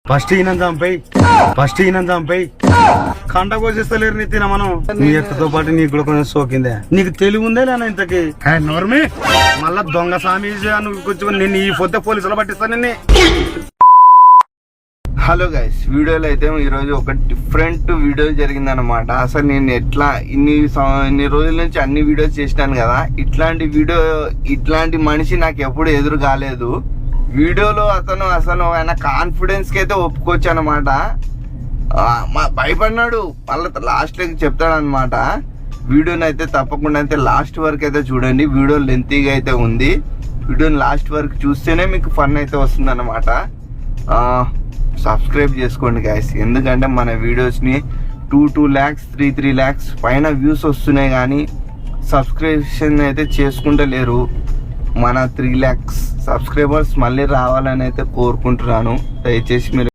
First ఈయన చంపేయి కంట కోసిస్తలేరు నీ తిన మనం నీ ఎక్కతో పాటు నీకు కూడా కొంచెం సోకిందే. నీకు తెలివి ఉందే లేనా ఇంతకి? నోర్మి మళ్ళా దొంగ సామీజీ నువ్వు కూర్చొని నిన్ను ఈ పొద్దు పోలీసులు పట్టిస్తాను నిన్ను. హలో గైస్, వీడియోలో అయితే ఈరోజు ఒక డిఫరెంట్ వీడియో జరిగిందనమాట. అసలు నేను ఎట్లా ఇన్ని రోజుల నుంచి అన్ని వీడియోస్ చేసినాను కదా, ఇట్లాంటి మనిషి నాకు ఎప్పుడు ఎదురు కాలేదు. వీడియోలో అసలు ఆయన కాన్ఫిడెన్స్ కి అయితే ఒప్పుకోవచ్చు అనమాట. భయపడినాడు, మళ్ళీ లాస్ట్ లకి చెప్తాడు అనమాట. వీడియోని అయితే తప్పకుండా అయితే లాస్ట్ వరకు అయితే చూడండి. వీడియో లెంతీగా అయితే ఉంది. వీడియోని లాస్ట్ వరకు చూస్తేనే మీకు ఫన్ అయితే వస్తుంది అనమాట. సబ్స్క్రైబ్ చేసుకోండి గైస్, ఎందుకంటే మన వీడియోస్ని 2 lakhs 3 lakhs పైన వ్యూస్ వస్తున్నాయి, కానీ సబ్స్క్రిప్షన్ అయితే చేసుకుంటే లేరు. మన 3 lakhs సబ్స్క్రైబర్స్ మళ్ళీ రావాలని అయితే కోరుకుంటున్నాను. దయచేసి మీరు